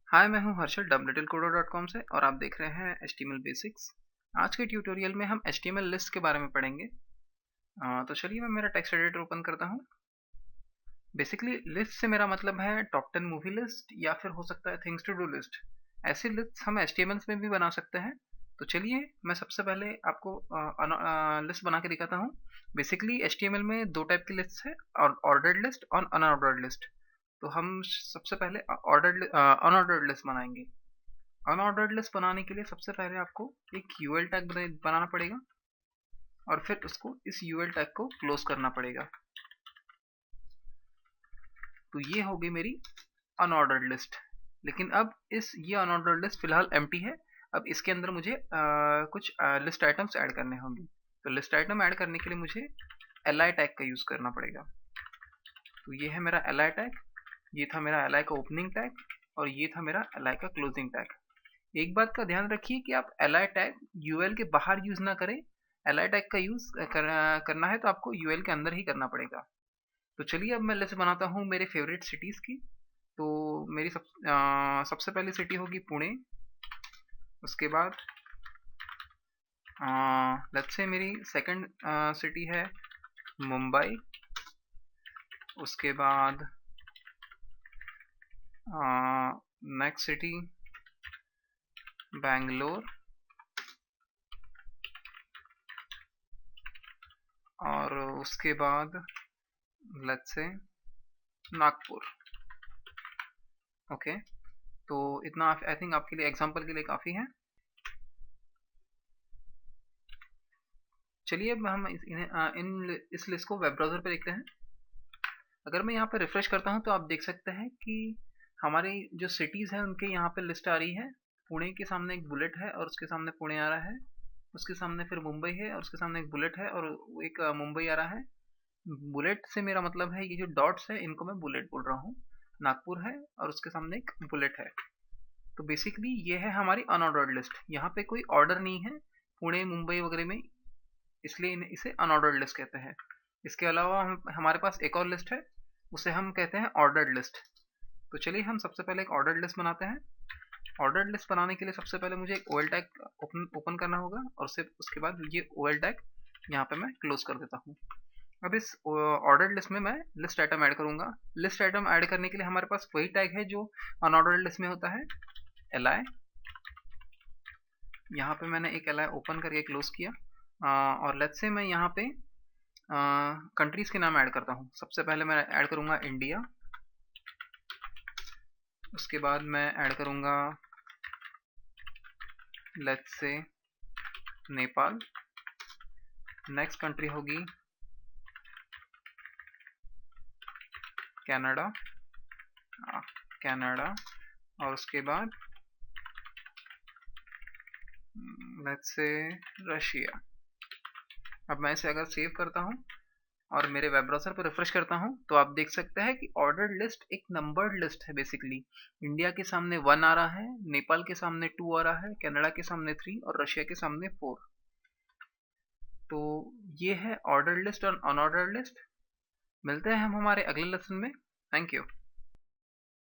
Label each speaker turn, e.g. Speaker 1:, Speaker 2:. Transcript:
Speaker 1: हाय, मैं हूं हर्षल wlittlecoder.com से और आप देख रहे हैं HTML बेसिक्स। आज के ट्यूटोरियल में हम HTML लिस्ट के बारे में पढ़ेंगे। तो चलिए मैं मेरा टेक्स्ट एडिटर ओपन करता हूं। बेसिकली लिस्ट से मेरा मतलब है टॉप 10 मूवी लिस्ट या फिर हो सकता है थिंग्स टू डू लिस्ट। ऐसी लिस्ट हम HTML में भी बना सकते हैं। तो चलिए मैं सबसे पहले आपको लिस्ट बना के दिखाता हूँ। बेसिकली HTML में दो टाइप की लिस्ट है, ऑर्डर्ड लिस्ट और अनऑर्डर्ड लिस्ट। तो हम सबसे पहले अनऑर्डर्ड लिस्ट बनाएंगे। अनऑर्डर्ड लिस्ट बनाने के लिए सबसे पहले आपको एक यूएल टैग बनाना पड़ेगा और फिर उसको इस यूएल टैग को क्लोज करना पड़ेगा। तो ये हो गई मेरी अनऑर्डर्ड लिस्ट। लेकिन अब ये अनऑर्डर्ड लिस्ट फिलहाल एम्प्टी है। अब इसके अंदर मुझे कुछ लिस्ट आइटम्स ऐड करने होंगे। तो लिस्ट आइटम ऐड करने के लिए मुझे li टैग का यूज करना पड़ेगा। तो ये है मेरा li टैग, ये था मेरा li का ओपनिंग टैग और ये था मेरा li का क्लोजिंग टैग। एक बात का ध्यान रखिए कि आप li टैग यूएल के बाहर यूज ना करें। li टैग का यूज करना है तो आपको यूएल के अंदर ही करना पड़ेगा। तो चलिए अब मैं लिस्ट बनाता हूँ मेरे फेवरेट सिटीज की। तो मेरी सबसे पहली सिटी होगी पुणे। उसके बाद लेट्स से मेरी सेकंड सिटी है मुंबई। उसके बाद नेक्स्ट सिटी बैंगलोर और उसके बाद लेट्स से नागपुर। ओके, तो इतना आई थिंक आपके लिए एग्जांपल के लिए काफ़ी है। चलिए अब हम इस लिस्ट को वेब ब्राउज़र पे देखते हैं। अगर मैं यहाँ पे रिफ्रेश करता हूँ तो आप देख सकते हैं कि हमारी जो सिटीज़ हैं उनके यहाँ पे लिस्ट आ रही है। पुणे के सामने एक बुलेट है और उसके सामने पुणे आ रहा है। उसके सामने फिर मुंबई है और उसके सामने एक बुलेट है और एक मुंबई आ रहा है। बुलेट से मेरा मतलब है ये जो डॉट्स है इनको मैं बुलेट बोल रहा हूँ। नागपुर है और उसके सामने एक बुलेट है। तो बेसिकली ये है हमारी अनऑर्डर्ड लिस्ट। यहाँ पे कोई ऑर्डर नहीं है पुणे मुंबई वगैरह में, इसलिए इसे अनऑर्डर्ड लिस्ट कहते हैं। इसके अलावा हमारे पास एक और लिस्ट है, उसे हम कहते हैं ऑर्डर्ड लिस्ट। तो चलिए हम सबसे पहले एक ऑर्डर्ड लिस्ट बनाते हैं। ऑर्डर्ड लिस्ट बनाने के लिए सबसे पहले मुझे एक ओएल टैग ओपन करना होगा और सिर्फ उसके बाद ये ओएल टैग यहाँ पे मैं क्लोज कर देता हूँ। अब इस ऑर्डर्ड लिस्ट में मैं लिस्ट आइटम ऐड करूंगा। लिस्ट आइटम ऐड करने के लिए हमारे पास वही टैग है जो अनऑर्डर्ड लिस्ट में होता है, li। यहाँ पे मैंने एक li ओपन करके क्लोज किया और लेट्स से मैं यहाँ पे कंट्रीज के नाम ऐड करता हूँ। सबसे पहले मैं ऐड करूँगा इंडिया। उसके बाद मैं ऐड करूँगा let's say Nepal. Next country होगी कनाडा, कनाडा। और उसके बाद लेट्स से रशिया। अब मैं इसे अगर सेव करता हूँ और मेरे वेब ब्राउज़र पर रिफ्रेश करता हूँ तो आप देख सकते हैं कि ऑर्डर्ड लिस्ट एक नंबर्ड लिस्ट है। बेसिकली इंडिया के सामने 1 आ रहा है, नेपाल के सामने 2 आ रहा है, कनाडा के सामने 3 और रशिया के सामने 4। तो ये है ऑर्डर्ड लिस्ट और अनऑर्डर्ड लिस्ट। मिलते हैं हम हमारे अगले लेसन में। Thank you.